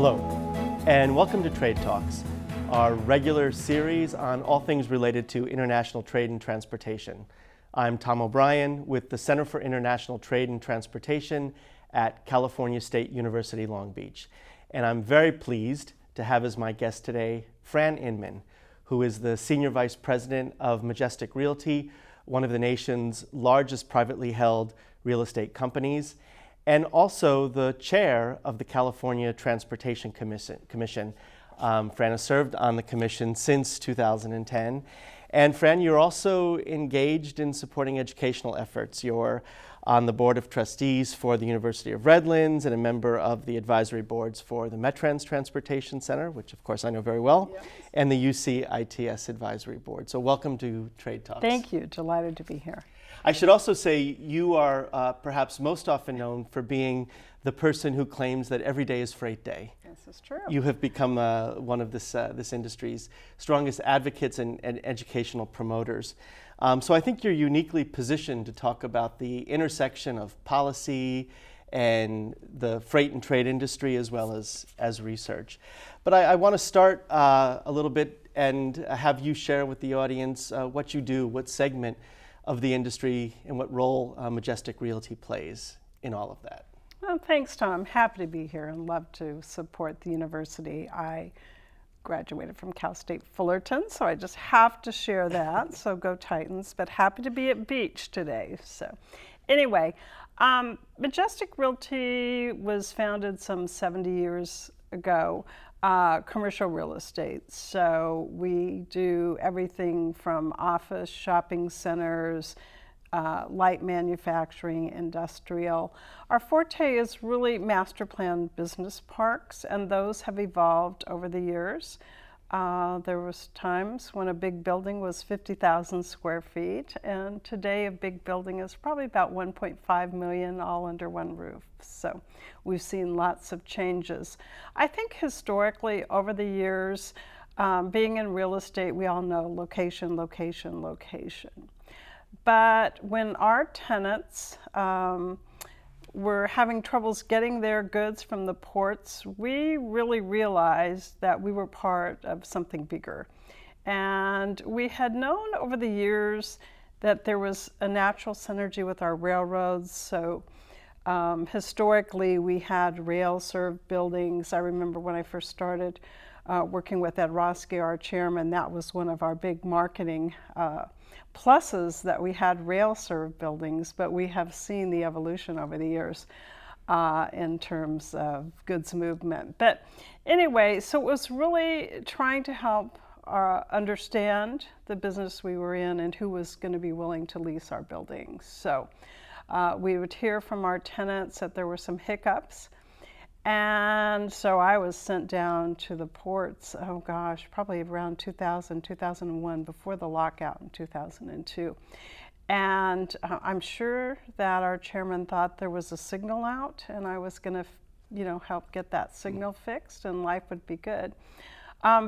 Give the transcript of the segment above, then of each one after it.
Hello, and welcome to Trade Talks, our regular series on all things related to international trade and transportation. I'm Tom O'Brien with the Center for International Trade and Transportation at California State University, Long Beach. And I'm very pleased to have as my guest today, Fran Inman, who is the Senior Vice President of Majestic Realty, one of the nation's largest privately held real estate companies, and also the chair of the California Transportation Commission. Fran has served on the commission since 2010. And Fran, you're also engaged in supporting educational efforts. You're on the board of trustees for the University of Redlands and a member of the advisory boards for the MetTrans Transportation Center, which of course I know very well, yes, and the UC-ITS advisory board. So welcome to Trade Talks. Thank you, delighted to be here. I should also say you are perhaps most often known for being the person who claims that every day is freight day. This is true. You have become one of this industry's strongest advocates and educational promoters. So I think you're uniquely positioned to talk about the intersection of policy and the freight and trade industry as well as research. But I want to start a little bit and have you share with the audience what you do, what segment of the industry and what role Majestic Realty plays in all of that. Well, thanks, Tom. Happy to be here and love to support the university. I graduated from Cal State Fullerton, so I just have to share that. So go Titans, but happy to be at Beach today. So anyway, Majestic Realty was founded some 70 years ago. Commercial real estate. So we do everything from office, shopping centers, light manufacturing, industrial. Our forte is really master plan business parks, and those have evolved over the years. There was times when a big building was 50,000 square feet, and today a big building is probably about 1.5 million all under one roof. So we've seen lots of changes. I think historically over the years, being in real estate, we all know location, location, location. But when our tenants were having troubles getting their goods from the ports, we really realized that we were part of something bigger. And we had known over the years that there was a natural synergy with our railroads. So historically, we had rail-served buildings. I remember when I first started working with Ed Roski, our chairman, that was one of our big marketing pluses, that we had rail-served buildings, but we have seen the evolution over the years in terms of goods movement. But anyway, so it was really trying to help understand the business we were in and who was going to be willing to lease our buildings. So we would hear from our tenants that there were some hiccups. And so I was sent down to the ports, oh gosh, probably around 2000, 2001, before the lockout in 2002. And I'm sure that our chairman thought there was a signal out and I was going to, help get that signal fixed and life would be good.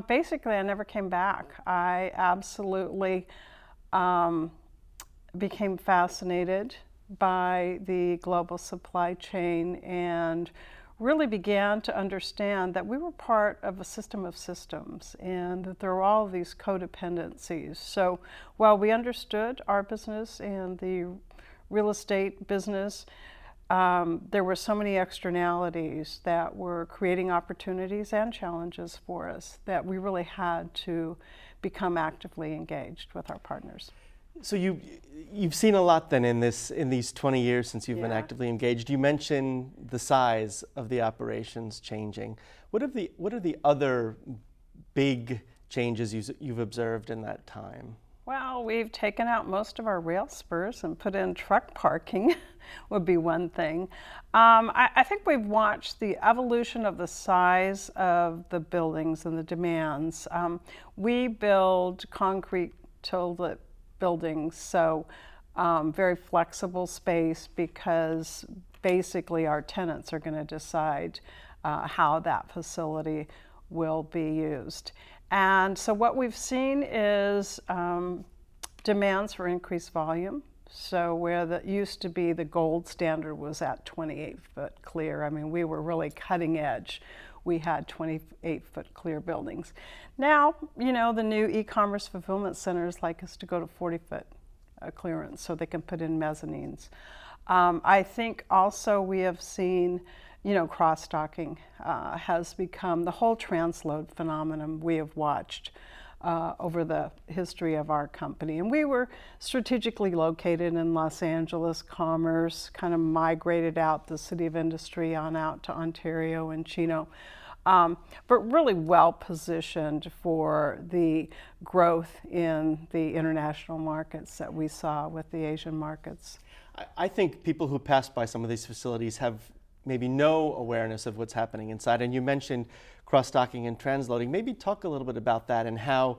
Basically, I never came back. I absolutely became fascinated by the global supply chain and really began to understand that we were part of a system of systems and that there were all of these codependencies. So while we understood our business and the real estate business, there were so many externalities that were creating opportunities and challenges for us that we really had to become actively engaged with our partners. So you've seen a lot then in these 20 years since you've been actively engaged. You mentioned the size of the operations changing. What are the other big changes you've observed in that time? Well, we've taken out most of our rail spurs and put in truck parking would be one thing. I think we've watched the evolution of the size of the buildings and the demands. We build concrete tiled buildings, so very flexible space because basically our tenants are going to decide how that facility will be used. And so what we've seen is demands for increased volume So where the used to be the gold standard was at 28-foot clear. I mean, we were really cutting edge. We had 28-foot clear buildings. Now, you know, the new e-commerce fulfillment centers like us to go to 40-foot clearance so they can put in mezzanines. I think also we have seen, you know, cross-docking has become the whole transload phenomenon we have watched over the history of our company. And we were strategically located in Los Angeles, Commerce, kind of migrated out the city of industry on out to Ontario and Chino, but really well positioned for the growth in the international markets that we saw with the Asian markets. I think people who pass by some of these facilities have maybe no awareness of what's happening inside. And you mentioned cross-docking and transloading. Maybe talk a little bit about that and how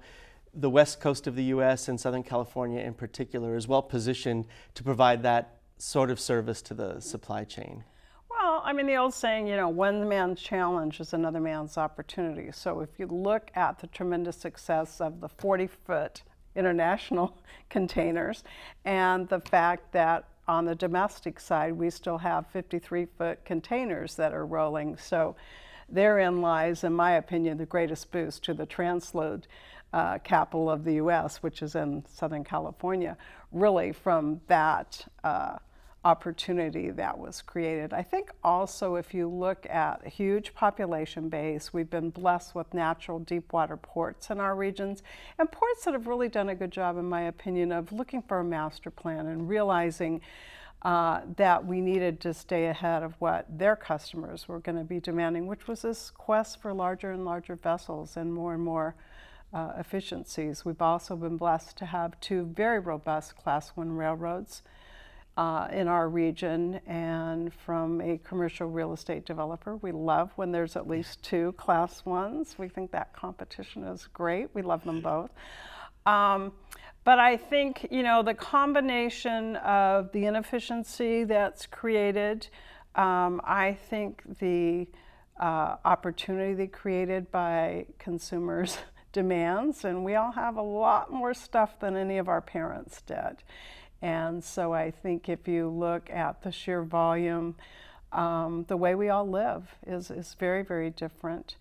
the west coast of the U.S. and Southern California in particular is well positioned to provide that sort of service to the supply chain. Well, I mean, the old saying, you know, one man's challenge is another man's opportunity. So if you look at the tremendous success of the 40-foot international containers and the fact that on the domestic side, we still have 53-foot containers that are rolling. So therein lies, in my opinion, the greatest boost to the transload capital of the U.S., which is in Southern California, really from that opportunity that was created. I think also if you look at a huge population base, we've been blessed with natural deep water ports in our regions, and ports that have really done a good job, in my opinion, of looking for a master plan and realizing that we needed to stay ahead of what their customers were going to be demanding, which was this quest for larger and larger vessels and more efficiencies. We've also been blessed to have two very robust Class 1 railroads in our region, and from a commercial real estate developer, we love when there's at least two Class 1s. We think that competition is great. We love them both. But I think, you know, the combination of the inefficiency that's created, I think the opportunity created by consumers' demands, and we all have a lot more stuff than any of our parents did. And so I think if you look at the sheer volume, the way we all live is very, very different.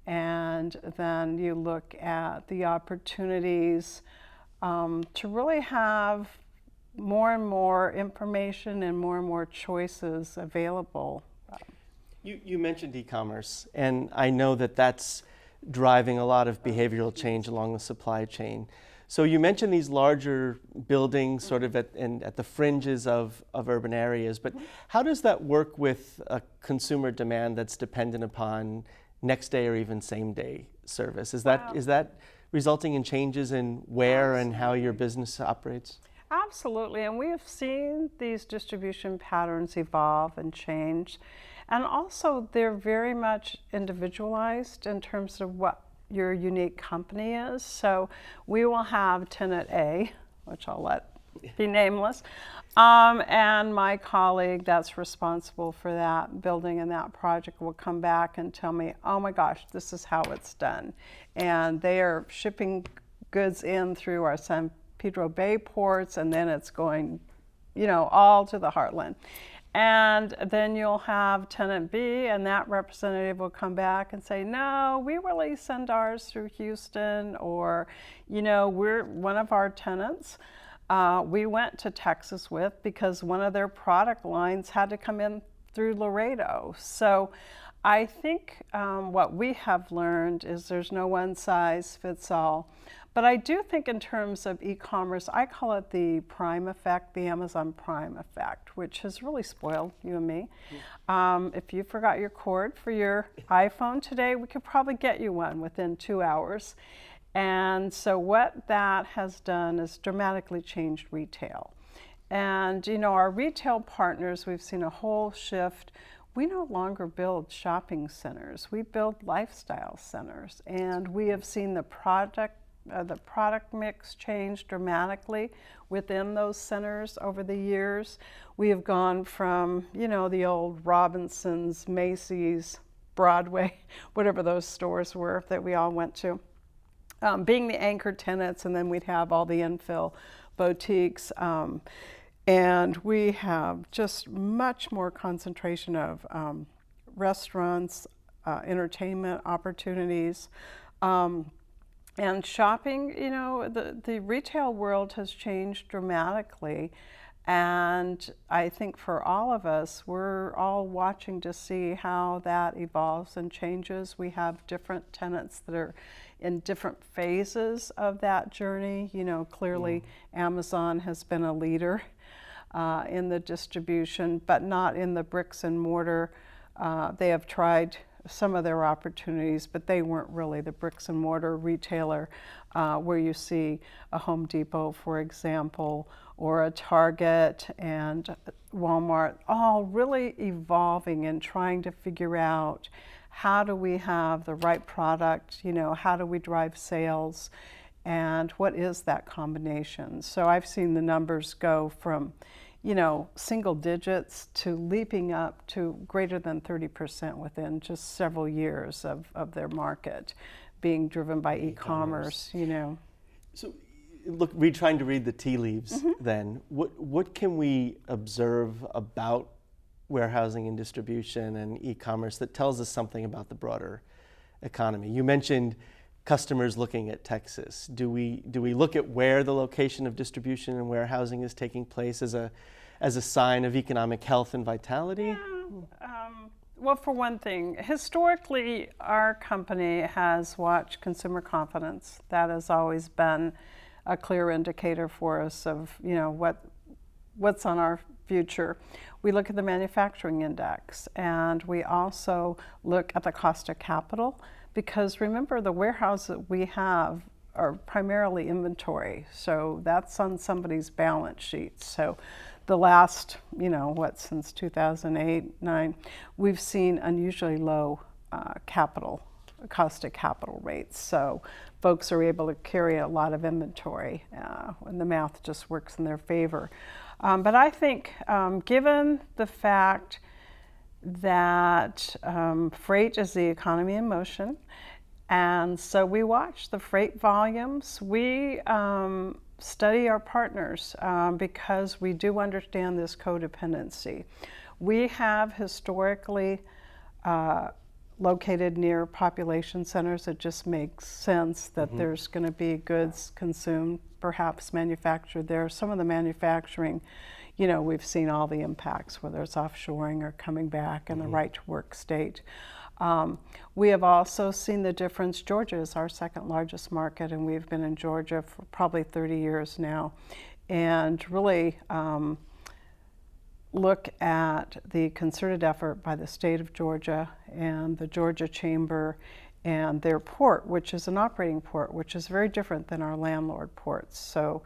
And then you look at the opportunities to really have more and more information and more choices available. You mentioned e-commerce, and I know that that's driving a lot of behavioral change along the supply chain. So you mentioned these larger buildings sort of at the fringes of urban areas, but how does that work with a consumer demand that's dependent upon next day or even same day service? Is that resulting in changes in where and how your business operates? Absolutely, and we have seen these distribution patterns evolve and change. And also they're very much individualized in terms of what your unique company is. So we will have tenant A, which I'll let be nameless, and my colleague that's responsible for that building and that project will come back and tell me, oh my gosh, this is how it's done. And they are shipping goods in through our San Pedro Bay ports, and then it's going, you know, all to the heartland. And then you'll have tenant B, and that representative will come back and say, no, we really send ours through Houston, or, you know, we're one of our tenants we went to Texas with because one of their product lines had to come in through Laredo. So I think what we have learned is there's no one size fits all. But I do think in terms of e-commerce, I call it the Prime effect, the Amazon Prime effect, which has really spoiled you and me. If you forgot your cord for your iPhone today, we could probably get you one within 2 hours. And so what that has done is dramatically changed retail. And you know, our retail partners, we've seen a whole shift. We no longer build shopping centers, we build lifestyle centers. And we have seen the product mix change dramatically within those centers over the years. We have gone from, you know, the old Robinsons, Macy's, Broadway, whatever those stores were that we all went to, being the anchor tenants, and then we'd have all the infill boutiques. And we have just much more concentration of restaurants, entertainment opportunities. And shopping, you know, the retail world has changed dramatically. And I think for all of us, we're all watching to see how that evolves and changes. We have different tenants that are in different phases of that journey. You know, clearly Amazon has been a leader in the distribution, but not in the bricks and mortar. They have tried some of their opportunities, but they weren't really the bricks and mortar retailer where you see a Home Depot, for example, or a Target and Walmart, all really evolving and trying to figure out how do we have the right product, you know, how do we drive sales, and what is that combination. So I've seen the numbers go from, you know, single digits to leaping up to greater than 30% within just several years of their market being driven by e-commerce, you know. So look, trying to read the tea leaves then, what can we observe about warehousing and distribution and e-commerce that tells us something about the broader economy? You mentioned customers looking at Texas. Do we look at where the location of distribution and warehousing is taking place as a sign of economic health and vitality? Yeah. Well, for one thing, historically, our company has watched consumer confidence. That has always been a clear indicator for us of, you know, what's on our future. We look at the manufacturing index, and we also look at the cost of capital, because remember, the warehouse that we have are primarily inventory, so that's on somebody's balance sheet. So the last, you know, since 2008-9, we've seen unusually low cost of capital rates. So folks are able to carry a lot of inventory when the math just works in their favor. But I think given the fact that freight is the economy in motion, and so we watch the freight volumes. We study our partners because we do understand this codependency. We have historically located near population centers. It just makes sense that there's going to be goods consumed, perhaps manufactured there. Some of the manufacturing, you know, we've seen all the impacts, whether it's offshoring or coming back in the right to work state. We have also seen the difference. Georgia is our second largest market, and we've been in Georgia for probably 30 years now. And really look at the concerted effort by the state of Georgia and the Georgia Chamber and their port, which is an operating port, which is very different than our landlord ports. So,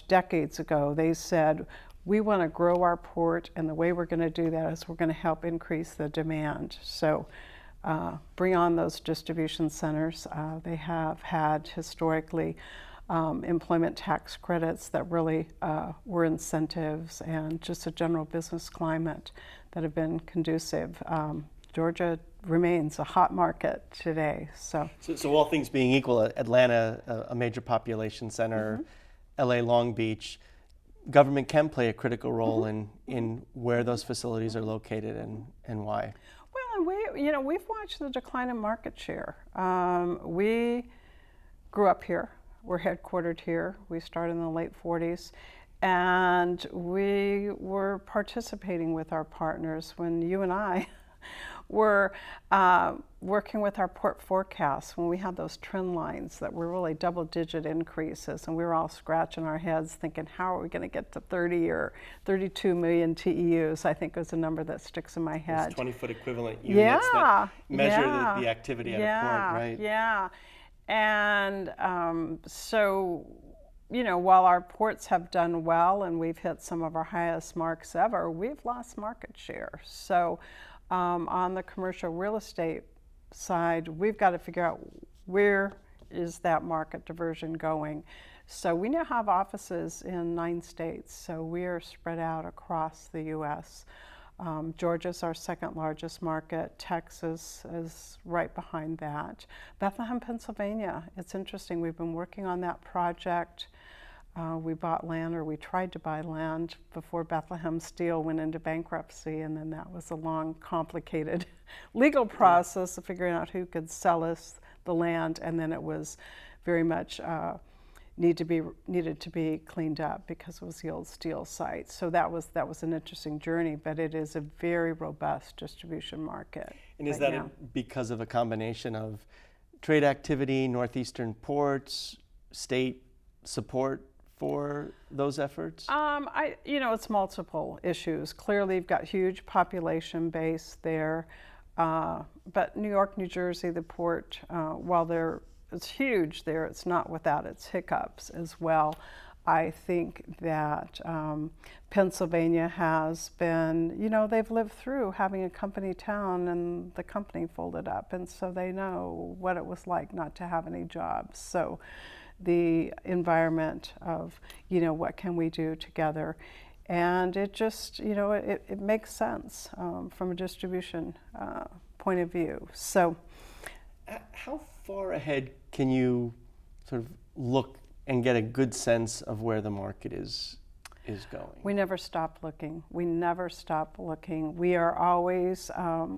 decades ago, they said, we want to grow our port, and the way we're going to do that is we're going to help increase the demand. So bring on those distribution centers. They have had historically employment tax credits that really were incentives, and just a general business climate that have been conducive. Georgia remains a hot market today. So all things being equal, Atlanta, a major population center, LA, Long Beach, government can play a critical role in where those facilities are located and why. Well, and we've watched the decline in market share. We grew up here. We're headquartered here. We started in the late 40s. And we were participating with our partners when you and I were working with our port forecasts, when we had those trend lines that were really double-digit increases, and we were all scratching our heads thinking, how are we going to get to 30 or 32 million TEUs? I think was a number that sticks in my head. 20-foot equivalent units that measure the activity at a port, right? Yeah. And so, you know, while our ports have done well and we've hit some of our highest marks ever, we've lost market share. So on the commercial real estate side, we've got to figure out where is that market diversion going. So we now have offices in 9 states, so we are spread out across the U.S. Georgia's our second largest market. Texas is right behind that. Bethlehem, Pennsylvania, it's interesting. We've been working on that project We bought land, or we tried to buy land, before Bethlehem Steel went into bankruptcy, and then that was a long, complicated legal process of figuring out who could sell us the land, and then it was very much needed to be cleaned up because it was the old steel site. So that was an interesting journey, but it is a very robust distribution market. And is that because of a combination of trade activity, northeastern ports, state support for those efforts? It's multiple issues. Clearly, you've got huge population base there, but New York, New Jersey, the port, while it's huge there, it's not without its hiccups as well. I think that Pennsylvania has been, they've lived through having a company town and the company folded up, and so they know what it was like not to have any jobs. So the environment of, what can we do together? And it just, it makes sense from a distribution point of view. So how far ahead can you sort of look and get a good sense of where the market is going? We never stop looking. We never stop looking. We are always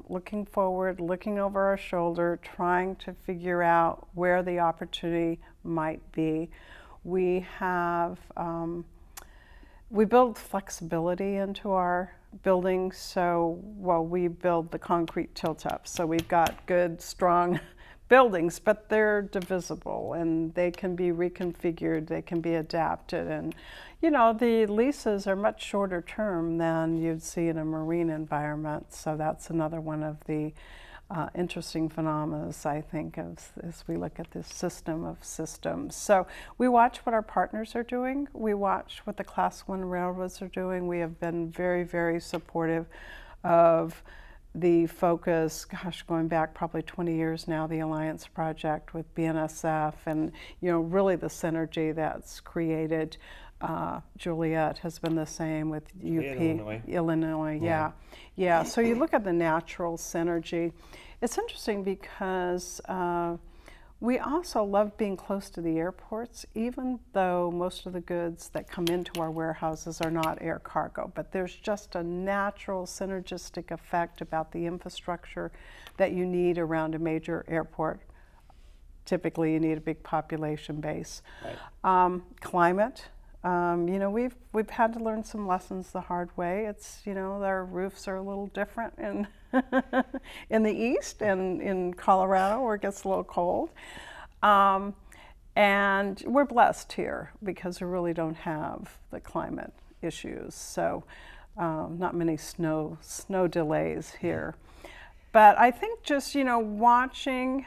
looking forward, looking over our shoulder, trying to figure out where the opportunity might be. We have, we build flexibility into our buildings, so we build the concrete tilt-ups, so we've got good, strong buildings, but they're divisible and they can be reconfigured, they can be adapted, and the leases are much shorter term than you'd see in a marine environment, so that's another one of the interesting phenomena, I think, as we look at this system of systems. So we watch what our partners are doing, we watch what the Class 1 railroads are doing. We have been very, very supportive of the focus, going back probably 20 years now, the Alliance Project with BNSF, and really the synergy that's created. Juliet has been the same with UP, Illinois. Yeah. So you look at the natural synergy. It's interesting because we also love being close to the airports, even though most of the goods that come into our warehouses are not air cargo. But there's just a natural synergistic effect about the infrastructure that you need around a major airport. Typically, you need a big population base. Right. Climate. We've had to learn some lessons the hard way. It's, our roofs are a little different in in the east and in Colorado where it gets a little cold. And we're blessed here because we really don't have the climate issues. So not many snow delays here. But I think just, watching,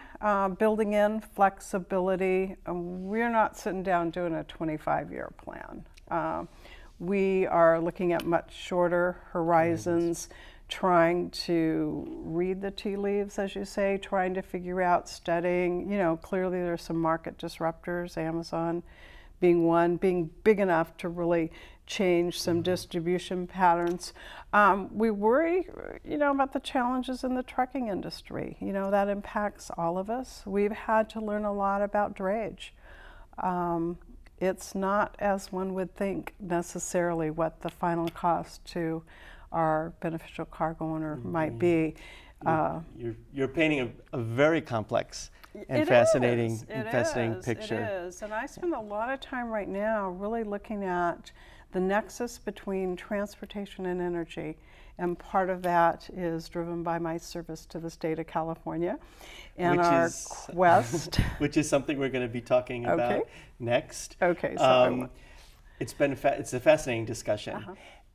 building in flexibility, we're not sitting down doing a 25-year plan. We are looking at much shorter horizons, trying to read the tea leaves, as you say, trying to figure out, studying. Clearly there's some market disruptors, Amazon being one, being big enough to really change some distribution patterns. We worry, about the challenges in the trucking industry. That impacts all of us. We've had to learn a lot about drayage. It's not, as one would think, necessarily what the final cost to our beneficial cargo owner might be. You're painting a very complex and fascinating picture. It is, and I spend a lot of time right now really looking at the nexus between transportation and energy, and part of that is driven by my service to the state of California and our quest. Which is something we're going to be talking about next. Okay, so it's a fascinating discussion.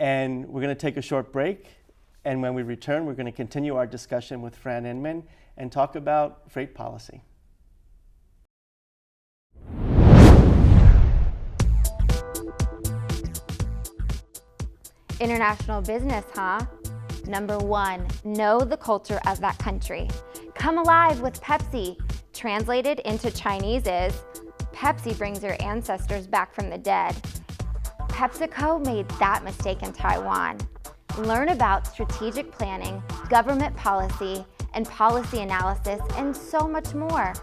And we're going to take a short break, and when we return, we're going to continue our discussion with Fran Inman and talk about freight policy. International business, huh? Number 1, know the culture of that country. Come alive with Pepsi. Translated into Chinese is, Pepsi brings your ancestors back from the dead. PepsiCo made that mistake in Taiwan. Learn about strategic planning, government policy, and policy analysis, and so much more.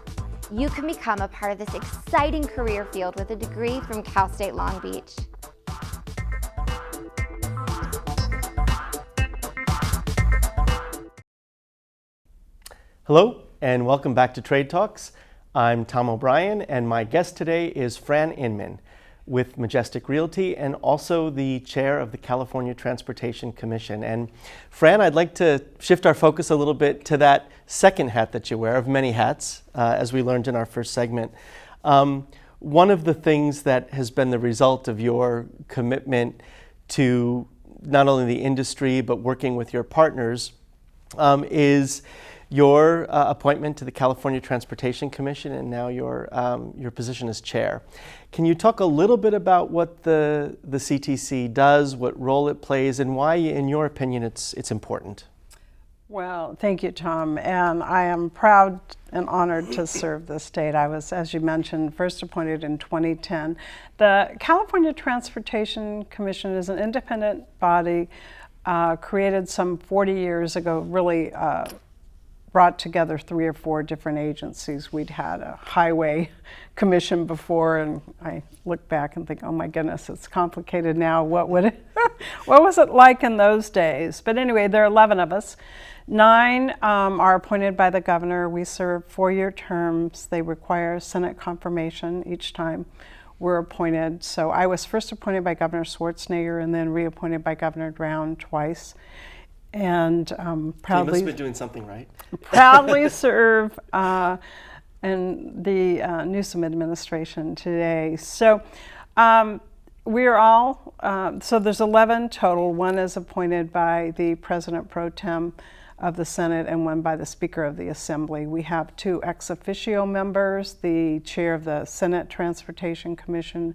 You can become a part of this exciting career field with a degree from Cal State Long Beach. Hello, and welcome back to Trade Talks. I'm Tom O'Brien, and my guest today is Fran Inman with Majestic Realty and also the chair of the California Transportation Commission. And Fran, I'd like to shift our focus a little bit to that second hat that you wear, of many hats, as we learned in our first segment. One of the things that has been the result of your commitment to not only the industry but working with your partners is your appointment to the California Transportation Commission, and now your position as chair. Can you talk a little bit about what the CTC does, what role it plays, and why, in your opinion, it's important? Well, thank you, Tom, and I am proud and honored to serve the state. I was, as you mentioned, first appointed in 2010. The California Transportation Commission is an independent body created some 40 years ago, really brought together 3 or 4 different agencies. We'd had a highway commission before, and I look back and think, oh my goodness, it's complicated now. What was it like in those days? But anyway, there are 11 of us. 9 are appointed by the governor. We serve 4-year terms. They require Senate confirmation each time we're appointed. So I was first appointed by Governor Schwarzenegger and then reappointed by Governor Brown twice. And proudly, so you must have been doing something right. Proudly serve in the Newsom administration today. So we're all, so there's 11 total. 1 is appointed by the President Pro Tem of the Senate and 1 by the Speaker of the Assembly. We have 2 ex officio members, the chair of the Senate Transportation Commission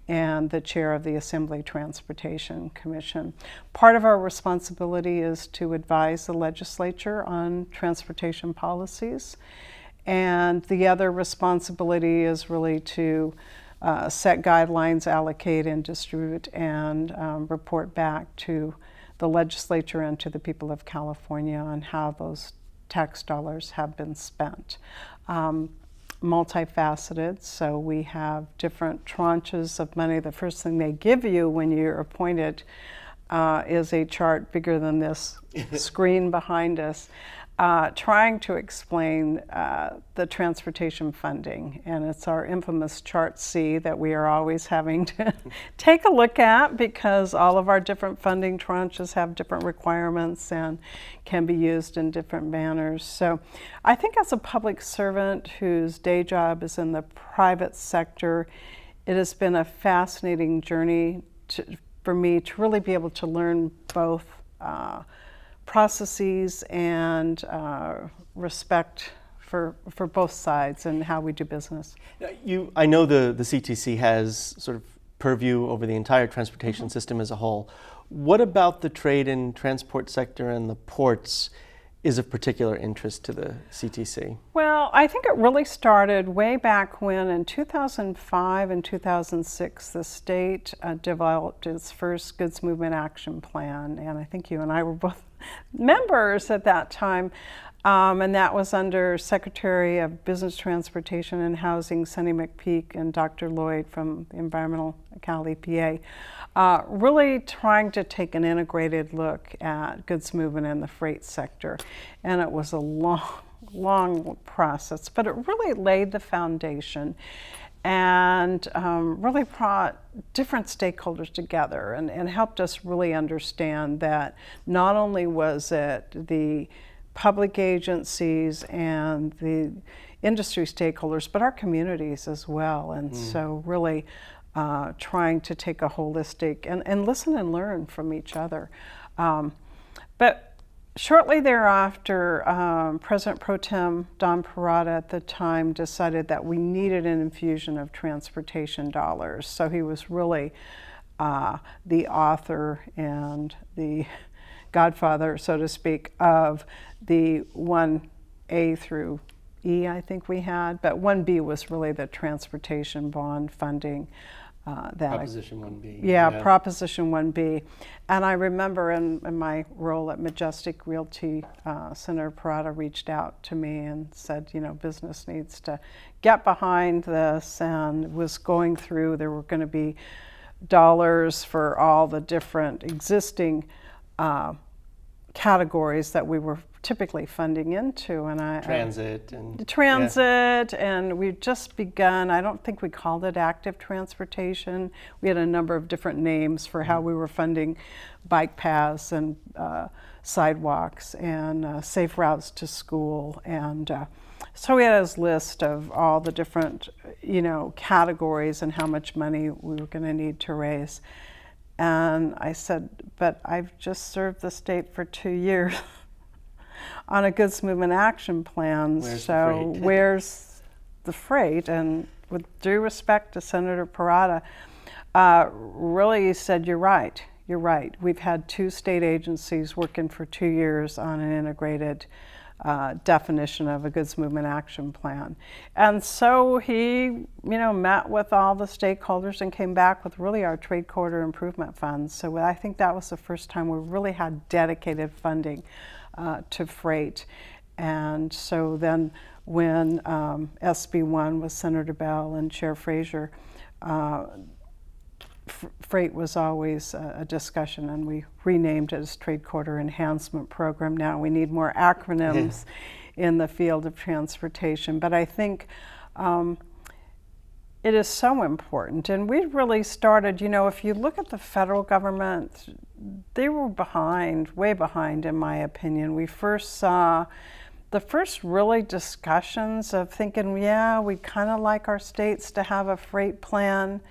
and the chair of the Assembly Transportation Commission. Part of our responsibility is to advise the legislature on transportation policies, and the other responsibility is really to set guidelines, allocate and distribute, and report back to the legislature and to the people of California on how those tax dollars have been spent. Multifaceted, so we have different tranches of money. The first thing they give you when you're appointed is a chart bigger than this screen behind us, trying to explain the transportation funding. And it's our infamous Chart C that we are always having to take a look at, because all of our different funding tranches have different requirements and can be used in different manners. So I think as a public servant whose day job is in the private sector, it has been a fascinating journey for me to really be able to learn both processes and respect for both sides and how we do business. I know the CTC has sort of purview over the entire transportation system as a whole. What about the trade and transport sector and the ports is of particular interest to the CTC? Well, I think it really started way back when in 2005 and 2006, the state developed its first Goods Movement Action Plan, and I think you and I were both members at that time, and that was under Secretary of Business, Transportation and Housing, Sonny McPeak, and Dr. Lloyd from the Environmental Cal EPA, really trying to take an integrated look at goods movement in the freight sector. And it was a long process, but it really laid the foundation and really brought different stakeholders together and helped us really understand that not only was it the public agencies and the industry stakeholders, but our communities as well. And so really trying to take a holistic and listen and learn from each other. But shortly thereafter, President Pro Tem Don Parada at the time decided that we needed an infusion of transportation dollars. So he was really the author and the godfather, so to speak, of the 1A through E, I think we had, but 1B was really the transportation bond funding. Proposition 1B. Yeah, Proposition 1B. And I remember in my role at Majestic Realty, Senator Parada reached out to me and said, business needs to get behind this, and was going through, there were going to be dollars for all the different existing categories that we were typically funding into, and transit and we've just begun. I don't think we called it active transportation. We had a number of different names for how we were funding bike paths and sidewalks and safe routes to school, and so we had this list of all the different categories and how much money we were going to need to raise. And I said, but I've just served the state for 2 years on a goods movement action plan. Where's the freight? And with due respect to Senator Parada, really said, you're right. We've had 2 state agencies working for 2 years on an integrated definition of a goods movement action plan. And so he, met with all the stakeholders and came back with really our trade corridor improvement funds. So I think that was the first time we really had dedicated funding to freight. And so then when SB1 with Senator Bell and Chair Frazier, freight was always a discussion, and we renamed it as Trade Corridor Enhancement Program. Now we need more acronyms in the field of transportation, but I think it is so important. And we really started, if you look at the federal government, they were behind, way behind in my opinion. We first saw the first really discussions of thinking, we'd kind of like our states to have a freight plan.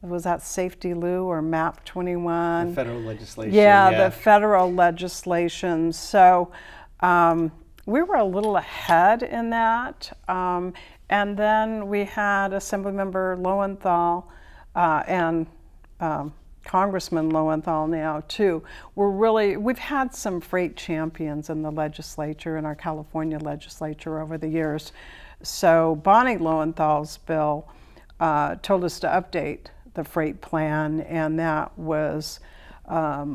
Was that Safety Lou or MAP 21? The federal legislation. The federal legislation. So we were a little ahead in that. And then we had Assemblymember Lowenthal and Congressman Lowenthal now too. We've had some freight champions in the legislature, in our California legislature over the years. So Bonnie Lowenthal's bill told us to update the freight plan, and that was a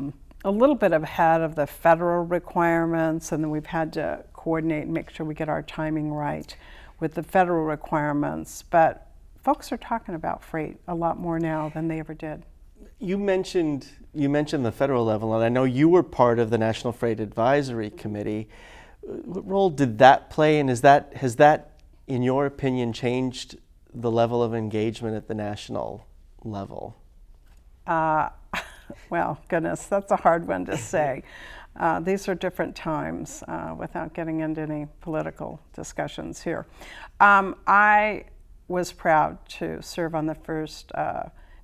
little bit ahead of the federal requirements, and then we've had to coordinate and make sure we get our timing right with the federal requirements. But folks are talking about freight a lot more now than they ever did. You mentioned the federal level, and I know you were part of the National Freight Advisory Committee. What role did that play, and has that, in your opinion, changed the level of engagement at the national level? Well, goodness, that's a hard one to say. These are different times without getting into any political discussions here. I was proud to serve on the first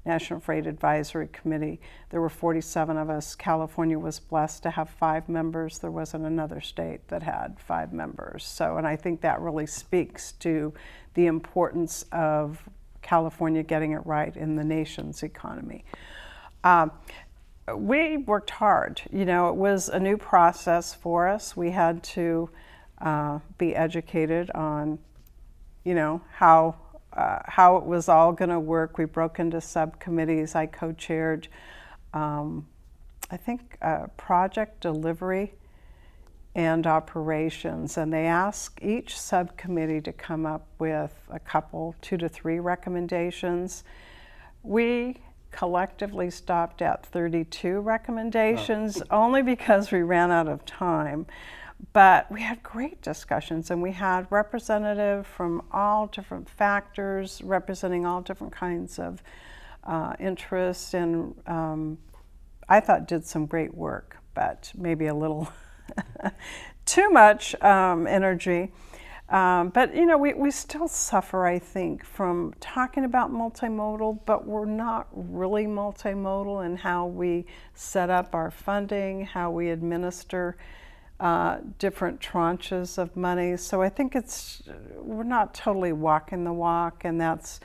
National Freight Advisory Committee. There were 47 of us. California was blessed to have 5 members. There wasn't another state that had 5 members. So, and I think that really speaks to the importance of California getting it right in the nation's economy. We worked hard. It was a new process for us. We had to be educated on, how it was all going to work. We broke into subcommittees. I co-chaired, project delivery and operations, and they asked each subcommittee to come up with a couple, 2 to 3 recommendations. We collectively stopped at 32 recommendations, only because we ran out of time. But we had great discussions, and we had representative from all different factors, representing all different kinds of interests, and I thought did some great work, but maybe a little too much energy. But we still suffer, I think, from talking about multimodal, but we're not really multimodal in how we set up our funding, how we administer different tranches of money. So I think we're not totally walking the walk, and that's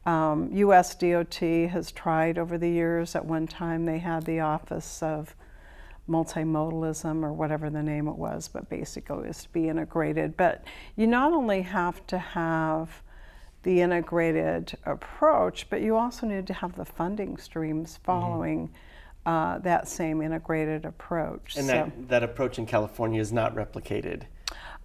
US DOT has tried over the years. At one time they had the Office of Multimodalism, or whatever the name it was, but basically it was to be integrated. But you not only have to have the integrated approach, but you also need to have the funding streams following that same integrated approach. And so, that approach in California is not replicated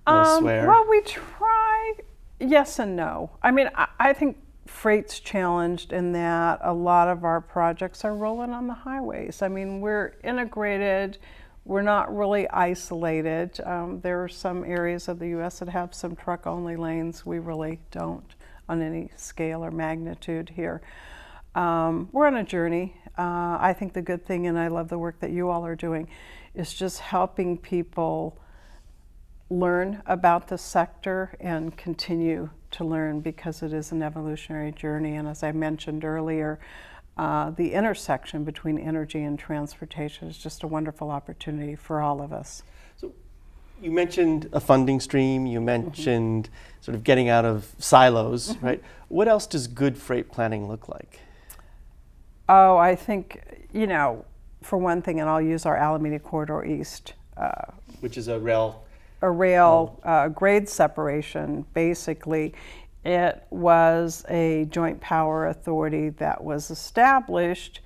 elsewhere? Well, we try, yes and no. I mean, I think freight's challenged in that a lot of our projects are rolling on the highways. I mean, we're integrated. We're not really isolated. There are some areas of the U.S. that have some truck-only lanes. We really don't on any scale or magnitude here. We're on a journey. I think the good thing, and I love the work that you all are doing, is just helping people learn about the sector and continue to learn, because it is an evolutionary journey. And as I mentioned earlier, the intersection between energy and transportation is just a wonderful opportunity for all of us. So you mentioned a funding stream, you mentioned sort of getting out of silos, right? What else does good freight planning look like? Oh, I think, you know, for one thing, and I'll use our Alameda Corridor East. Which is a rail grade separation. Basically, it was a joint power authority that was established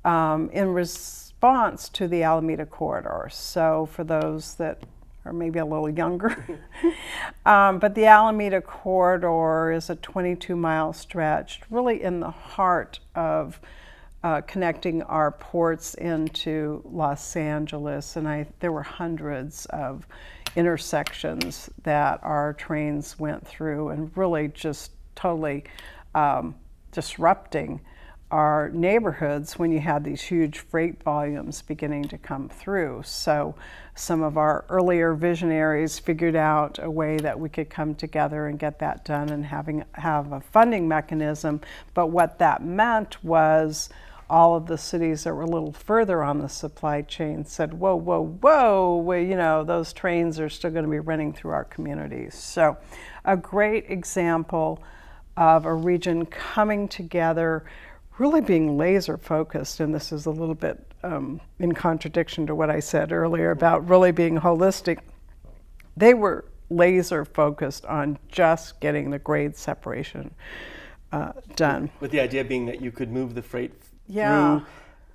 in response to the Alameda Corridor. So for those that are maybe a little younger, but the Alameda Corridor is a 22-mile stretch, really in the heart of connecting our ports into Los Angeles, and there were hundreds of intersections that our trains went through, and really just totally disrupting our neighborhoods when you had these huge freight volumes beginning to come through. So some of our earlier visionaries figured out a way that we could come together and get that done and have a funding mechanism. But what that meant was all of the cities that were a little further on the supply chain said, whoa, whoa, whoa, well, you know, those trains are still going to be running through our communities. So a great example of a region coming together, really being laser focused, and this is a little bit in contradiction to what I said earlier about really being holistic. They were laser focused on just getting the grade separation done. With the idea being that you could move the freight through,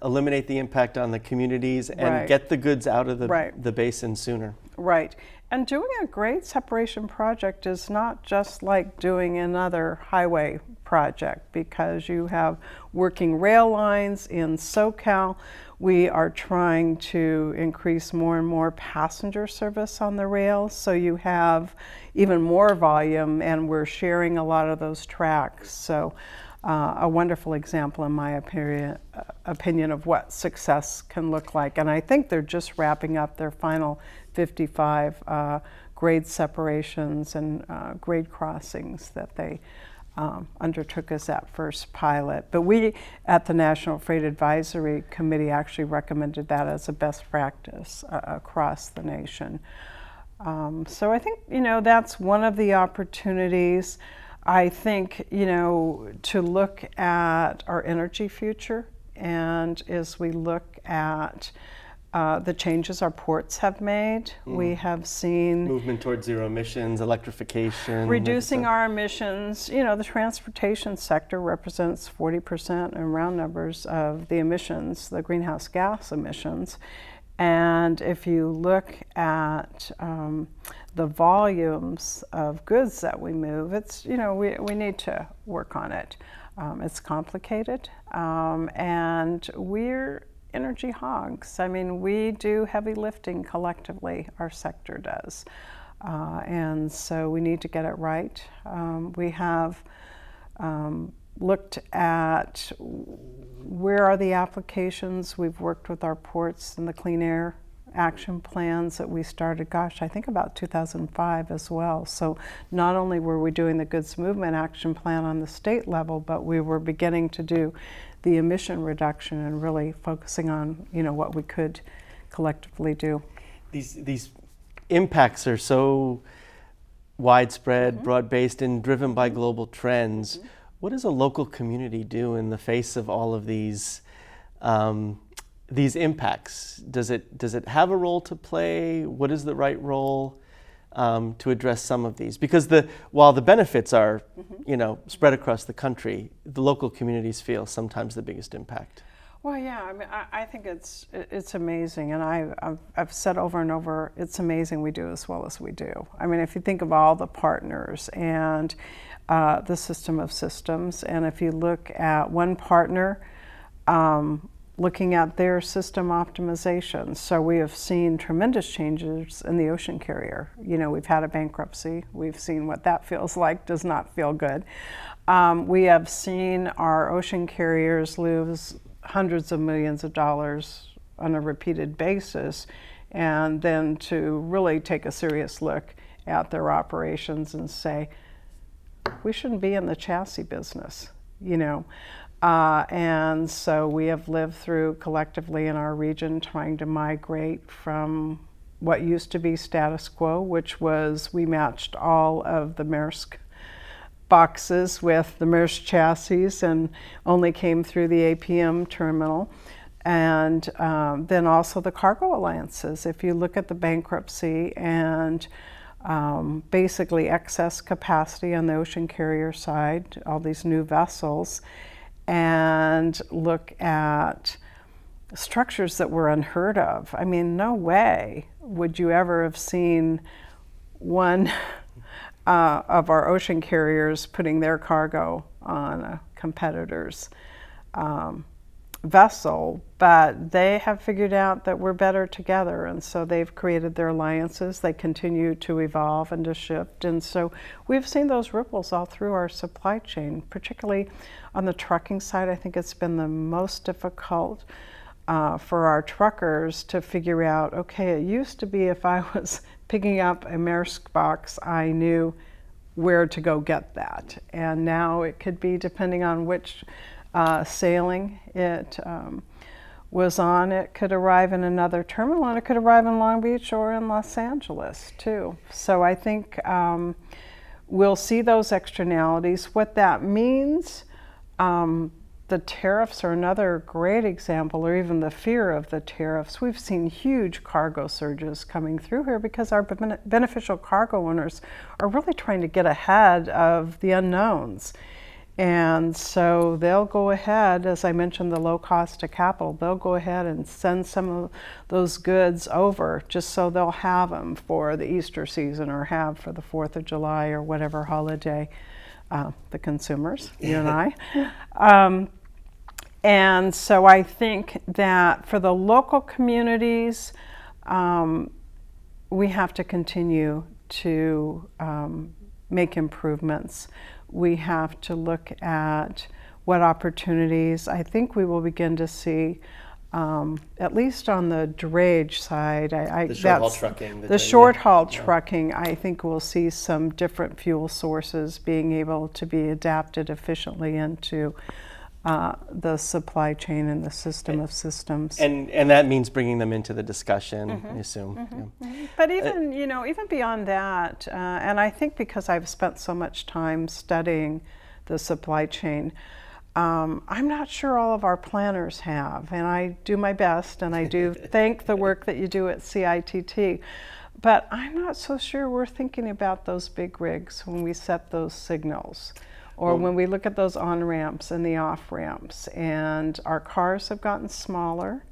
eliminate the impact on the communities, and get the goods out of the basin sooner. Right. And doing a grade separation project is not just like doing another highway project, because you have working rail lines in SoCal. We are trying to increase more and more passenger service on the rails, so you have even more volume, and we're sharing a lot of those tracks. So a wonderful example, in my opinion, of what success can look like. And I think they're just wrapping up their final 55 grade separations and grade crossings that they undertook as that first pilot. But we at the National Freight Advisory Committee actually recommended that as a best practice across the nation. So I think, you know, that's one of the opportunities. I think, you know, to look at our energy future, and as we look at the changes our ports have made, we have seen movement towards zero emissions, electrification, reducing our emissions. You know, the transportation sector represents 40% in round numbers of the emissions, the greenhouse gas emissions. And if you look at the volumes of goods that we move, it's, you know, we need to work on it. It's complicated, and we're energy hogs. I mean, we do heavy lifting collectively, our sector does. And so we need to get it right. We have looked at where are the applications. We've worked with our ports and the clean air action plans that we started, I think about 2005 as well. So not only were we doing the goods movement action plan on the state level, but we were beginning to do the emission reduction and really focusing on, you know, what we could collectively do. These impacts are so widespread, broad-based, and driven by global trends. What does a local community do in the face of all of these impacts? Does it have a role to play? What is the right role? to address some of these? Because while the benefits are, spread across the country, the local communities feel sometimes the biggest impact. Well, yeah, I mean, I think it's amazing, and I've said over and over, it's amazing we do as well as we do. I mean, if you think of all the partners and the system of systems, and if you look at one partner looking at their system optimization, so we have seen tremendous changes in the ocean carrier. We've had a bankruptcy. We've seen what that feels like. Does not feel good. We have seen our ocean carriers lose hundreds of millions of dollars on a repeated basis, and then to really take a serious look at their operations and say, we shouldn't be in the chassis business, and so we have lived through collectively in our region trying to migrate from what used to be status quo, which was we matched all of the Maersk boxes with the Maersk chassis and only came through the APM terminal. And then also the cargo alliances. If you look at the bankruptcy and basically excess capacity on the ocean carrier side, all these new vessels, and look at structures that were unheard of. I mean, no way would you ever have seen one of our ocean carriers putting their cargo on a competitor's vessel, but they have figured out that we're better together, and so they've created their alliances. They continue to evolve and to shift, and so we've seen those ripples all through our supply chain, particularly on the trucking side. I think it's been the most difficult for our truckers to figure out, okay, it used to be if I was picking up a Maersk box, I knew where to go get that. And now it could be, depending on which sailing it was on, it could arrive in another terminal, and it could arrive in Long Beach or in Los Angeles too. So I think we'll see those externalities. What that means, the tariffs are another great example, or even the fear of the tariffs. We've seen huge cargo surges coming through here because our beneficial cargo owners are really trying to get ahead of the unknowns. And so they'll go ahead, as I mentioned, the low cost of capital, they'll go ahead and send some of those goods over just so they'll have them for the Easter season or have for the 4th of July or whatever holiday, the consumers, you and I. And so I think that for the local communities, we have to continue to make improvements. We have to look at what opportunities I think we will begin to see, at least on the drayage side. The short-haul trucking. The short-haul trucking, I think we'll see some different fuel sources being able to be adapted efficiently into the supply chain and the system of systems. And that means bringing them into the discussion, I assume. But even, even beyond that, and I think because I've spent so much time studying the supply chain, I'm not sure all of our planners have, and I do my best, and I do thank the work that you do at CITT, but I'm not so sure we're thinking about those big rigs when we set those signals. Or when we look at those on-ramps and the off-ramps, and our cars have gotten smaller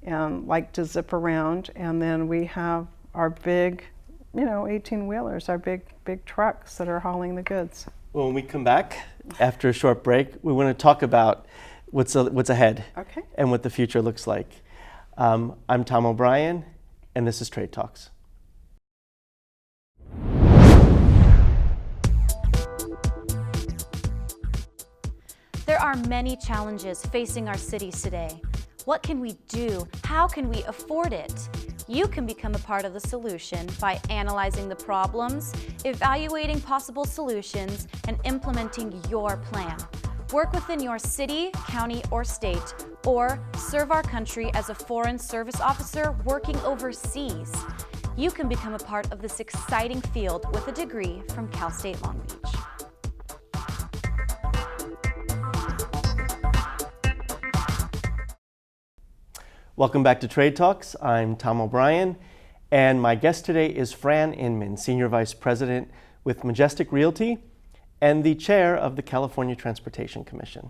and like to zip around, and then we have our big, 18-wheelers, our big trucks that are hauling the goods. Well, when we come back after a short break, we want to talk about what's ahead and what the future looks like. I'm Tom O'Brien, and this is Trade Talks. There are many challenges facing our cities today. What can we do? How can we afford it? You can become a part of the solution by analyzing the problems, evaluating possible solutions, and implementing your plan. Work within your city, county, or state, or serve our country as a foreign service officer working overseas. You can become a part of this exciting field with a degree from Cal State Long Beach. Welcome back to Trade Talks. I'm Tom O'Brien, And my guest today is Fran Inman, Senior Vice President with Majestic Realty and the Chair of the California Transportation Commission.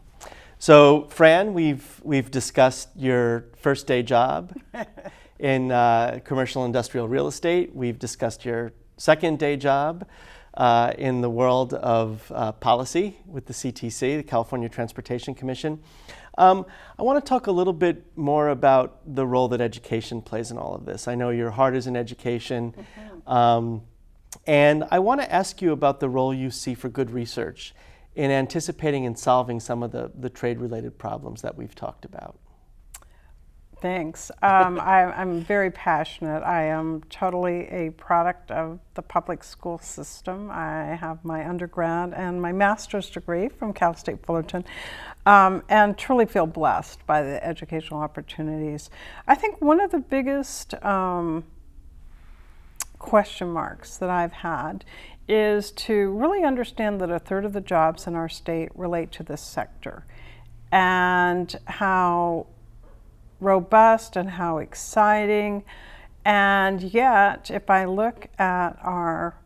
So, Fran, we've discussed your first day job in commercial industrial real estate. We've discussed your second day job in the world of policy with the CTC, the California Transportation Commission. I want to talk a little bit more about the role that education plays in all of this. I know your heart is in education, and I want to ask you about the role you see for good research in anticipating and solving some of the trade-related problems that we've talked about. Thanks. I'm very passionate. I am totally a product of the public school system. I have my undergrad and my master's degree from Cal State Fullerton, and truly feel blessed by the educational opportunities. I think one of the biggest question marks that I've had is to really understand that a third of the jobs in our state relate to this sector, and how robust and how exciting. And yet, if I look at our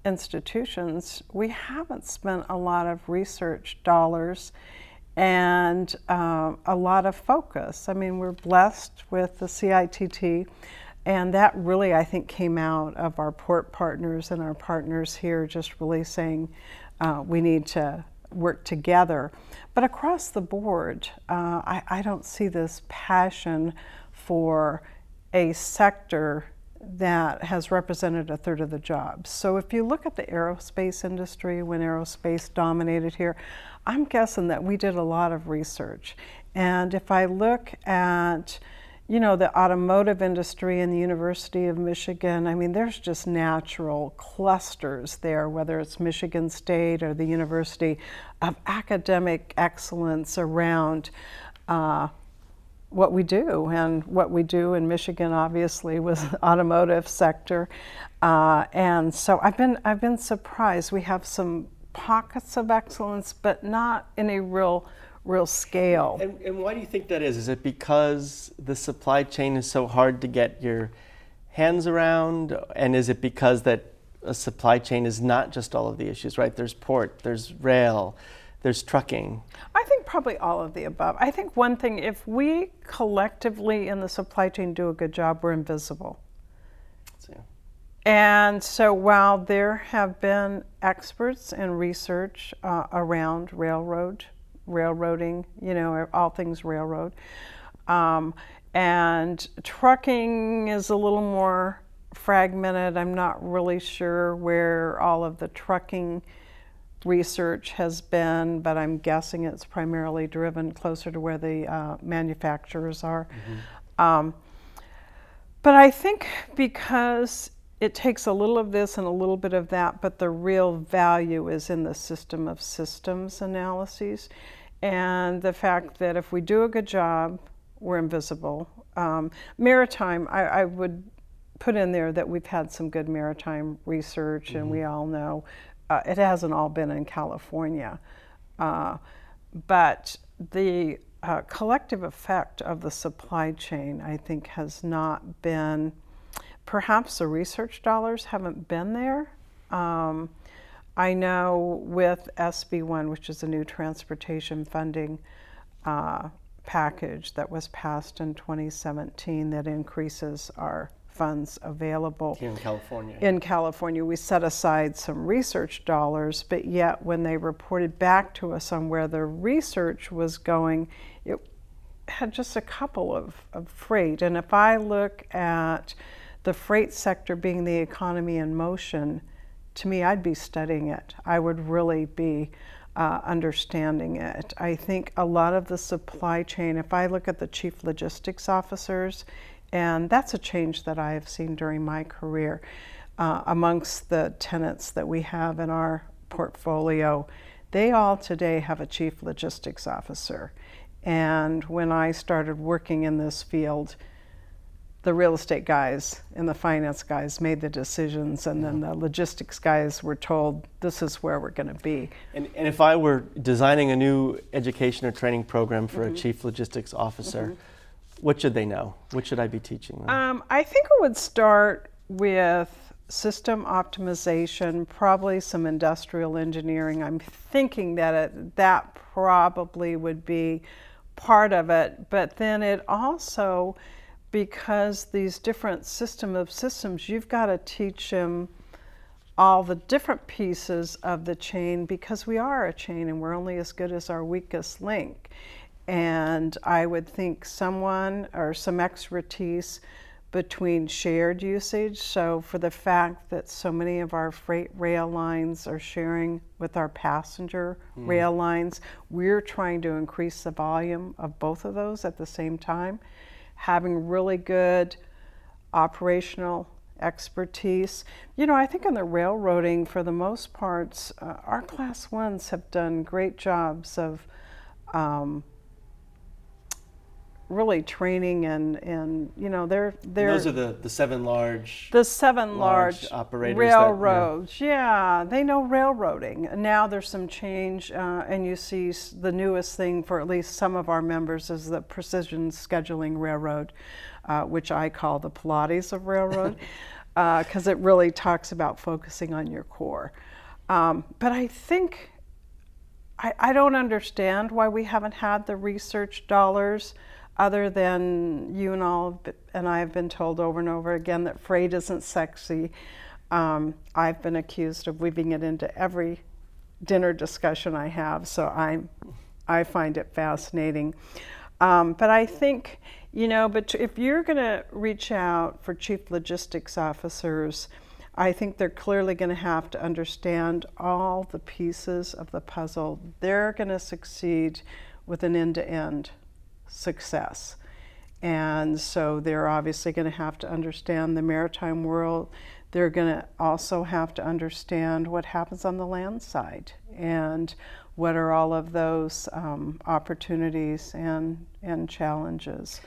institutions, we haven't spent a lot of research dollars and a lot of focus. I mean, we're blessed with the CITT, and that really, I think, came out of our port partners and our partners here just really saying we need to work together. But across the board, I don't see this passion for a sector that has represented a third of the jobs. So if you look at the aerospace industry, when aerospace dominated here, I'm guessing that we did a lot of research. And if I look at the automotive industry in the University of Michigan, I mean, there's just natural clusters there, whether it's Michigan State or the University, of academic excellence around what we do. And what we do in Michigan, obviously, was the automotive sector. And so I've been surprised. We have some pockets of excellence, but not in a real scale. And why do you think that is? Is it because the supply chain is so hard to get your hands around? And is it because that a supply chain is not just all of the issues, right? There's port, there's rail, there's trucking. I think probably all of the above. I think one thing, if we collectively in the supply chain do a good job, we're invisible. And so while there have been experts in research around railroading, all things railroad. And trucking is a little more fragmented. I'm not really sure where all of the trucking research has been, but I'm guessing it's primarily driven closer to where the manufacturers are. Mm-hmm. But I think because it takes a little of this and a little bit of that, but the real value is in the system of systems analyses. And the fact that if we do a good job, we're invisible. Maritime, I would put in there that we've had some good maritime research, and we all know it hasn't all been in California. But the collective effect of the supply chain, I think, has not been, perhaps the research dollars haven't been there. I know with SB1, which is a new transportation funding package that was passed in 2017 that increases our funds available. Here in California. In California, we set aside some research dollars, but yet when they reported back to us on where the research was going, it had just a couple of freight. And if I look at the freight sector being the economy in motion, to me, I'd be studying it. I would really be understanding it. I think a lot of the supply chain, if I look at the chief logistics officers, and that's a change that I have seen during my career amongst the tenants that we have in our portfolio, they all today have a chief logistics officer. And when I started working in this field, the real estate guys and the finance guys made the decisions, and then the logistics guys were told, this is where we're going to be. And if I were designing a new education or training program for a chief logistics officer, what should they know? What should I be teaching them? I think it would start with system optimization, probably some industrial engineering. I'm thinking that that probably would be part of it, but then it also, because these different system of systems, you've got to teach them all the different pieces of the chain, because we are a chain and we're only as good as our weakest link. And I would think someone or some expertise between shared usage. So for the fact that so many of our freight rail lines are sharing with our passenger rail lines, we're trying to increase the volume of both of those at the same time. Having really good operational expertise. You know, I think in the railroading, for the most parts, our class ones have done great jobs of really training and you know, they're those are the seven large operators, railroads. Yeah, they know railroading. Now there's some change, and you see the newest thing for at least some of our members is the precision scheduling railroad, which I call the Pilates of railroad, because it really talks about focusing on your core. But I think I don't understand why we haven't had the research dollars, other than you and I have been told over and over again that freight isn't sexy. I've been accused of weaving it into every dinner discussion I have, so I find it fascinating. But I think, you know, but if you're going to reach out for chief logistics officers, I think they're clearly going to have to understand all the pieces of the puzzle. They're going to succeed with an end-to-end success. And so they're obviously going to have to understand the maritime world. They're going to also have to understand what happens on the land side and what are all of those opportunities and challenges.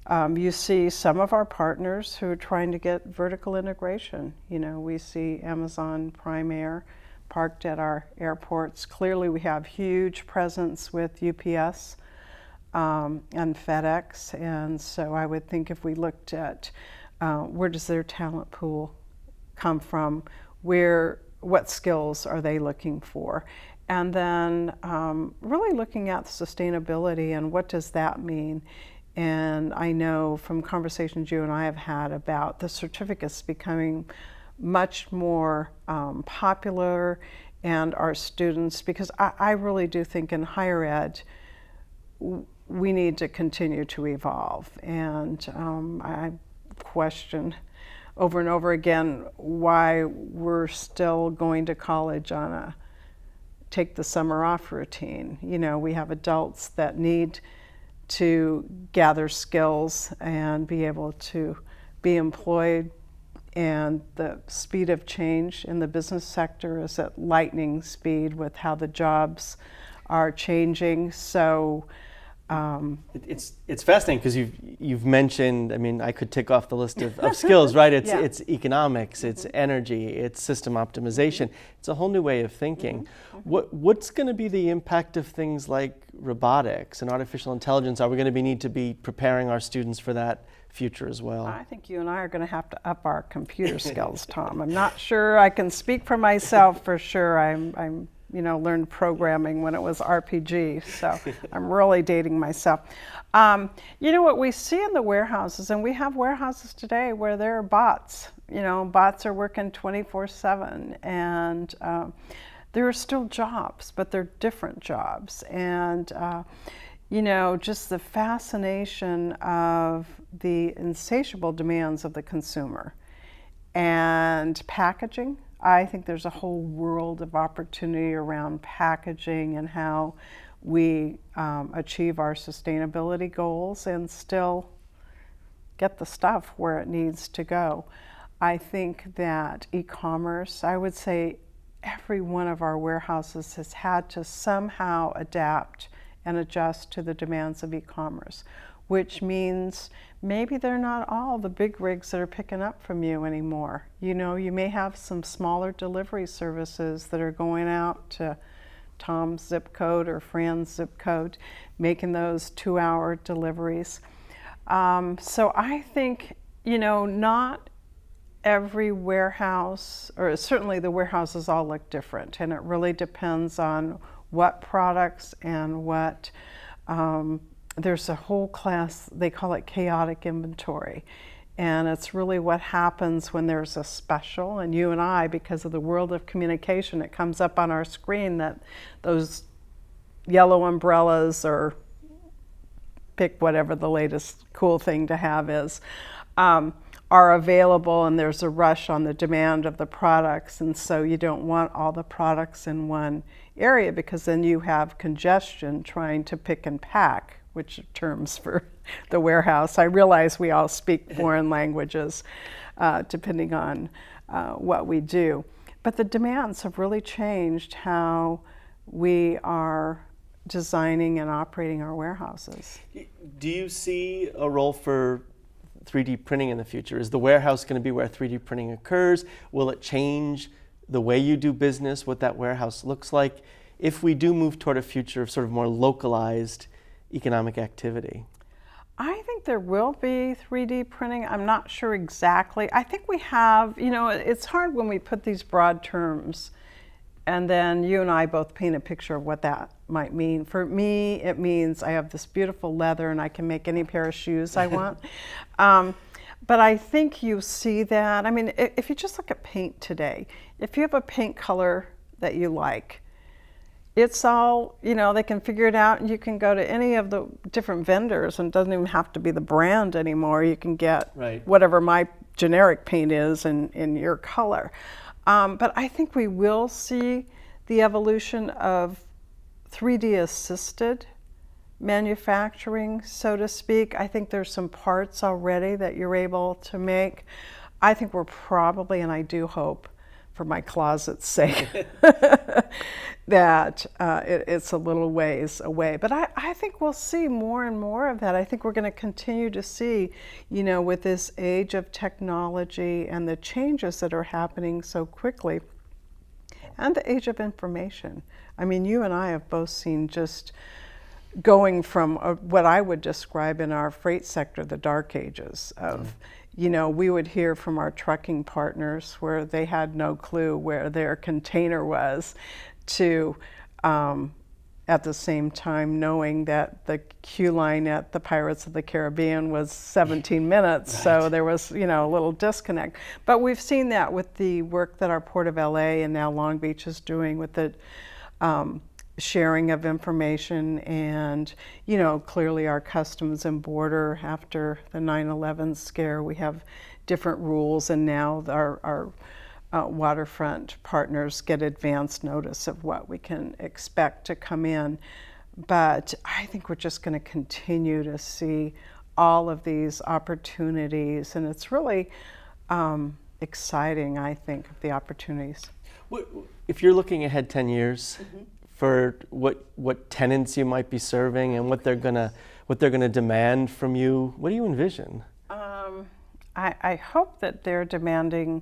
You see some of our partners who are trying to get vertical integration. You know, we see Amazon Prime Air parked at our airports. Clearly we have huge presence with UPS and FedEx, and so I would think if we looked at where does their talent pool come from, what skills are they looking for, and then really looking at sustainability and what does that mean. And I know from conversations you and I have had about the certificates becoming much more popular, and our students, because I really do think in higher ed we need to continue to evolve. And I question over and over again why we're still going to college on a take the summer off routine. You know, we have adults that need to gather skills and be able to be employed, and the speed of change in the business sector is at lightning speed with how the jobs are changing. So it's fascinating because you've mentioned, I mean, I could tick off the list of skills, right? It's economics, it's energy, it's system optimization. It's a whole new way of thinking. What's going to be the impact of things like robotics and artificial intelligence? Are we going to need to be preparing our students for that future as well? I think you and I are going to have to up our computer skills, Tom. I'm not sure I can speak for myself for sure. I'm learned programming when it was RPG, so I'm really dating myself. You know what we see in the warehouses, and we have warehouses today where there are bots. You know, bots are working 24/7, and there are still jobs, but they're different jobs. And you know, just the fascination of the insatiable demands of the consumer and packaging. I think there's a whole world of opportunity around packaging and how we achieve our sustainability goals and still get the stuff where it needs to go. I think that e-commerce, I would say every one of our warehouses has had to somehow adapt and adjust to the demands of e-commerce, which means maybe they're not all the big rigs that are picking up from you anymore. You know, you may have some smaller delivery services that are going out to Tom's zip code or Fran's zip code, making those 2-hour deliveries. So I think, you know, not every warehouse, or certainly the warehouses all look different, and it really depends on what products and what, there's a whole class, they call it chaotic inventory. And it's really what happens when there's a special, and you and I, because of the world of communication, it comes up on our screen that those yellow umbrellas, or pick whatever the latest cool thing to have is, are available, and there's a rush on the demand of the products, and so you don't want all the products in one area, because then you have congestion trying to pick and pack, which are terms for the warehouse. I realize we all speak foreign languages depending on what we do, but the demands have really changed how we are designing and operating our warehouses. Do you see a role for 3D printing in the future? Is the warehouse going to be where 3D printing occurs? Will it change the way you do business, what that warehouse looks like, if we do move toward a future of sort of more localized economic activity? I think there will be 3D printing. I'm not sure exactly. I think we have, it's hard when we put these broad terms and then you and I both paint a picture of what that might mean. For me, it means I have this beautiful leather and I can make any pair of shoes I want. But I think you see that. I mean, if you just look at paint today, if you have a paint color that you like, it's all, they can figure it out, and you can go to any of the different vendors, and it doesn't even have to be the brand anymore. You can get whatever my generic paint is in your color. But I think we will see the evolution of 3D assisted manufacturing, so to speak. I think there's some parts already that you're able to make. I think we're probably, and I do hope for my closet's sake, that it's a little ways away. But I think we'll see more and more of that. I think we're going to continue to see, with this age of technology and the changes that are happening so quickly, and the age of information. I mean, you and I have both seen just going from what I would describe in our freight sector, the dark ages of, we would hear from our trucking partners where they had no clue where their container was, to at the same time knowing that the queue line at the Pirates of the Caribbean was 17 minutes, so there was, a little disconnect. But we've seen that with the work that our Port of LA and now Long Beach is doing with the sharing of information, and clearly our Customs and Border, after the 9/11 scare, we have different rules, and now our waterfront partners get advance notice of what we can expect to come in. But I think we're just going to continue to see all of these opportunities, and it's really exciting, I think, the opportunities. If you're looking ahead 10 years, for what tenants you might be serving and what they're gonna demand from you, what do you envision? I hope that they're demanding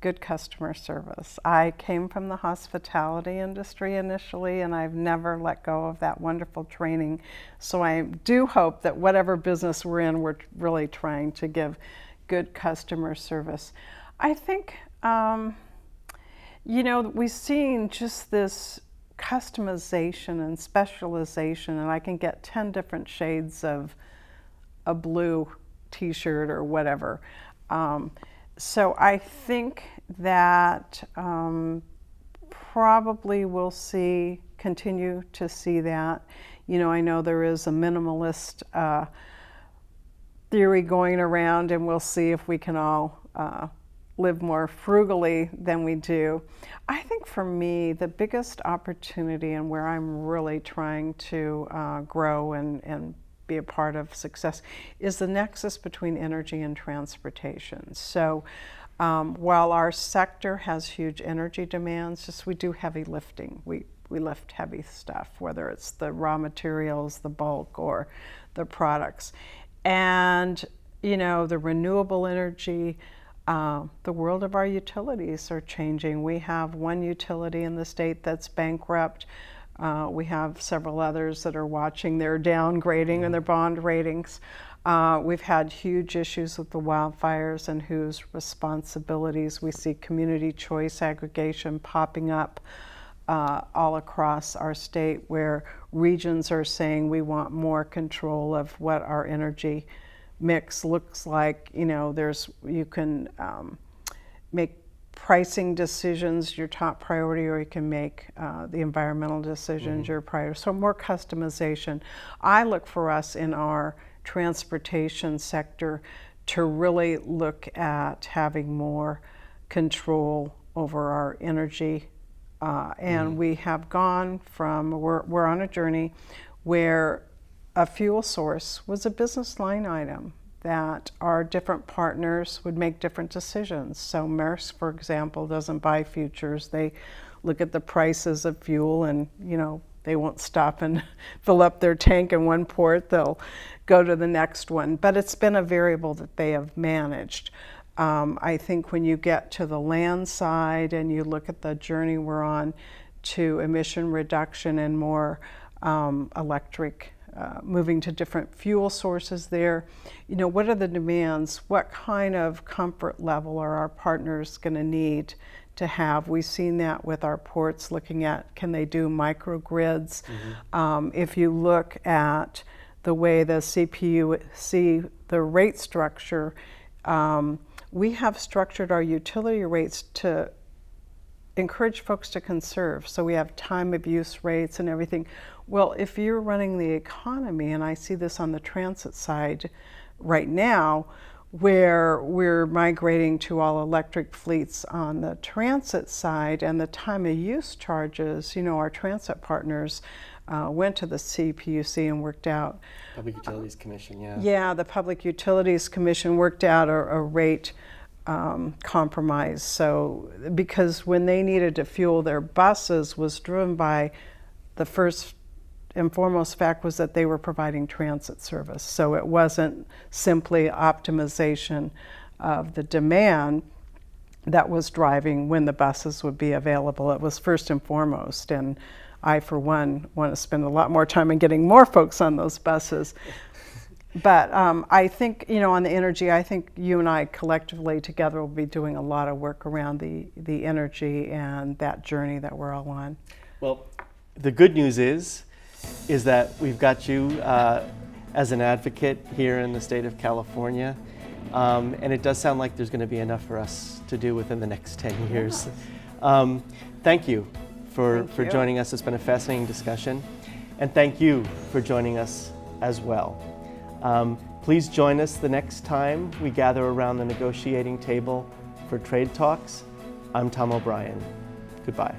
good customer service. I came from the hospitality industry initially, and I've never let go of that wonderful training. So I do hope that whatever business we're in, we're really trying to give good customer service. I think, we've seen just this customization and specialization, and I can get 10 different shades of a blue t-shirt or whatever. So I think that probably we'll continue to see that. I know there is a minimalist theory going around, and we'll see if we can all live more frugally than we do. I think for me, the biggest opportunity and where I'm really trying to grow and be a part of success is the nexus between energy and transportation. So while our sector has huge energy demands, we do heavy lifting. We lift heavy stuff, whether it's the raw materials, the bulk, or the products. And, the renewable energy, the world of our utilities are changing. We have one utility in the state that's bankrupt. We have several others that are watching their downgrading and their bond ratings. We've had huge issues with the wildfires and whose responsibilities. We see community choice aggregation popping up all across our state, where regions are saying we want more control of what our energy mix looks like. You know, you can make pricing decisions your top priority, or you can make the environmental decisions your priority. So more customization. I look for us in our transportation sector to really look at having more control over our energy. And we have gone from, we're on a journey where a fuel source was a business line item that our different partners would make different decisions. So Maersk, for example, doesn't buy futures. They look at the prices of fuel, and they won't stop and fill up their tank in one port. They'll go to the next one. But it's been a variable that they have managed. I think when you get to the land side and you look at the journey we're on to emission reduction and more electric, moving to different fuel sources there, what are the demands? What kind of comfort level are our partners going to need to have? We've seen that with our ports, looking at, can they do microgrids? If you look at the way the CPUC, the rate structure, we have structured our utility rates to encourage folks to conserve. So we have time of use rates and everything. Well, if you're running the economy, and I see this on the transit side right now, where we're migrating to all electric fleets on the transit side, and the time of use charges, our transit partners went to the CPUC and worked out. Public Utilities Commission, yeah. Yeah, the Public Utilities Commission worked out a rate compromise. So, because when they needed to fuel their buses was driven by, the first and foremost fact was that they were providing transit service. So it wasn't simply optimization of the demand that was driving when the buses would be available. It was first and foremost. And I, for one, want to spend a lot more time in getting more folks on those buses. But I think, on the energy, I think you and I collectively together will be doing a lot of work around the energy and that journey that we're all on. Well, the good news is that we've got you as an advocate here in the state of California. And it does sound like there's going to be enough for us to do within the next 10 years. Thank you for joining us. It's been a fascinating discussion. And thank you for joining us as well. Please join us the next time we gather around the negotiating table for Trade Talks. I'm Tom O'Brien. Goodbye.